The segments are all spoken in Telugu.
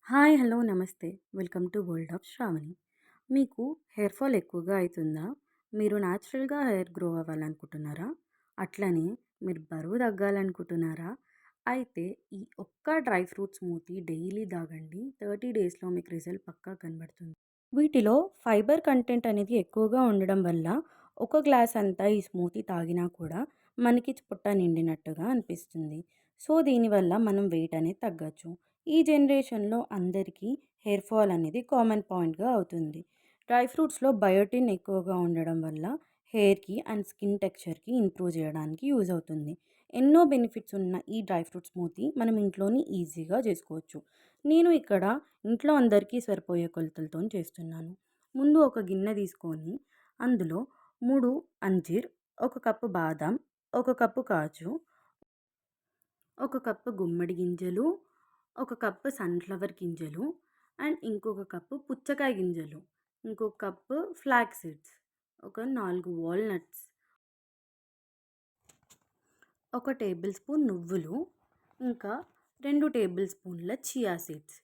హాయ్! హలో! నమస్తే. Welcome to world of Shravani. మీకు హెయిర్ ఫాల్ ఎక్కువగా అయితుందా? మీరు న్యాచురల్‌గా హెయిర్ గ్రో అవ్వాలనుకుంటున్నారా? అట్లనే మీరు బరువు తగ్గాలనుకుంటున్నారా? అయితే ఈ ఒక్క డ్రై ఫ్రూట్ స్మూతీ డైలీ తాగండి. 30 డేస్‌లో మీకు రిజల్ట్ పక్కా కనబడుతుంది. వీటిలో ఫైబర్ కంటెంట్ అనేది ఎక్కువగా ఉండడం వల్ల ఒక గ్లాస్ అంతా ఈ స్మూతీ తాగినా కూడా మనకి పొట్ట నిండినట్టుగా అనిపిస్తుంది. సో దీనివల్ల మనం వెయిట్ అనేది తగ్గచ్చు. ఈ జనరేషన్లో అందరికీ హెయిర్ ఫాల్ అనేది కామన్ పాయింట్గా అవుతుంది. డ్రై ఫ్రూట్స్లో బయోటిన్ ఎక్కువగా ఉండడం వల్ల హెయిర్కి అండ్ స్కిన్ టెక్స్చర్కి ఇంప్రూవ్ చేయడానికి యూజ్ అవుతుంది. ఎన్నో బెనిఫిట్స్ ఉన్న ఈ డ్రై ఫ్రూట్ స్మూతీ మనం ఇంట్లోని ఈజీగా చేసుకోవచ్చు. నేను ఇక్కడ ఇంట్లో అందరికీ సరిపోయే కొలతలతో చేస్తున్నాను. ముందు ఒక గిన్నె తీసుకొని అందులో 3 అంజీర్, ఒక కప్పు బాదం, ఒక కప్పు కాజు, ఒక కప్పు గుమ్మడి గింజలు, ఒక కప్పు సన్‌ఫ్లవర్ గింజలు అండ్ ఇంకొక కప్పు పుచ్చకాయ గింజలు, ఇంకొక కప్పు ఫ్లాక్స్ సీడ్స్, ఒక 4 వాల్‌నట్స్, ఒక టేబుల్ స్పూన్ నువ్వులు, ఇంకా 2 టేబుల్ స్పూన్ల చియా సీడ్స్.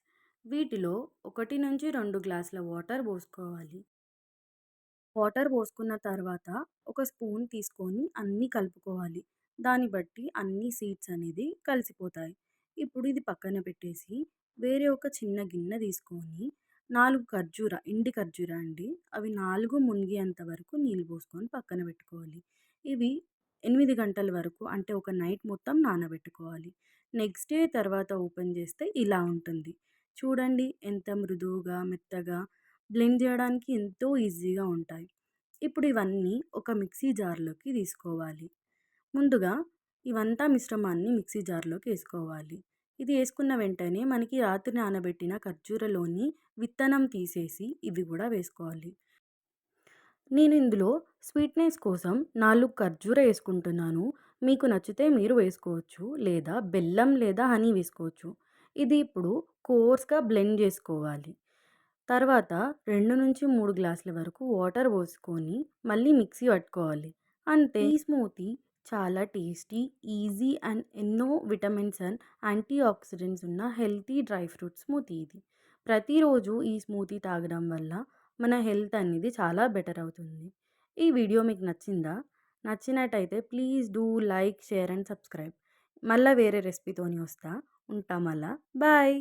వీటిలో 1-2 గ్లాసుల వాటర్ పోసుకోవాలి. వాటర్ పోసుకున్న తర్వాత ఒక స్పూన్ తీసుకొని అన్నీ కలుపుకోవాలి. దాన్ని బట్టి అన్ని సీడ్స్ అనేది కలిసిపోతాయి. ఇప్పుడు ఇది పక్కన పెట్టేసి వేరే ఒక చిన్న గిన్నె తీసుకొని 4 ఖర్జూర, ఎండి ఖర్జూర అండి. అవి 4 మునిగేంత వరకు నీళ్ళు పోసుకొని పక్కన పెట్టుకోవాలి. ఇవి 8 గంటల వరకు అంటే ఒక నైట్ మొత్తం నానబెట్టుకోవాలి. నెక్స్ట్ డే తర్వాత ఓపెన్ చేస్తే ఇలా ఉంటుంది. చూడండి ఎంత మృదువుగా, మెత్తగా బ్లెండ్ చేయడానికి ఎంతో ఈజీగా ఉంటాయి. ఇప్పుడు ఇవన్నీ ఒక మిక్సీ జార్‌లోకి తీసుకోవాలి. ముందుగా ఇవంతా మిశ్రమాన్ని మిక్సీ జార్‌లోకి ఏసుకోవాలి. ఇది ఏసుకున్న వెంటనే మనకి రాత్రి నానబెట్టిన ఖర్జూరలోని విత్తనం తీసేసి ఇవి గూడా వేసుకోవాలి. నేను ఇందులో స్వీట్‌నెస్ కోసం 4 ఖర్జూర ఏసుకుంటున్నాను. మీకు నచ్చితే మీరు వేసుకోవచ్చు. లేదా బెల్లం లేదా హనీ వేసుకోవచ్చు. ఇది ఇప్పుడు కోర్స్‌గా బ్లెండ్ జేసుకోవాలి. తర్వాత 2-3 గ్లాసుల వరకు వాటర్ పోసుకొని మళ్ళీ మిక్సీ పట్టుకోవాలి. అంతే. ఈ స్మూతీ చాలా టేస్టీ, ఈజీ అండ్ ఎన్నో విటమిన్స్ అండ్ యాంటీ ఆక్సిడెంట్స్ ఉన్న హెల్తీ డ్రై ఫ్రూట్ స్మూతీ ఇది. ప్రతిరోజు ఈ స్మూతీ తాగడం వల్ల మన హెల్త్ అనేది చాలా బెటర్ అవుతుంది. ఈ వీడియో మీకు నచ్చిందా? నచ్చినట్టయితే please do like, share and subscribe. మళ్ళా వేరే రెసిపీతోని వస్తా. ఉంటా మళ్ళా. బాయ్.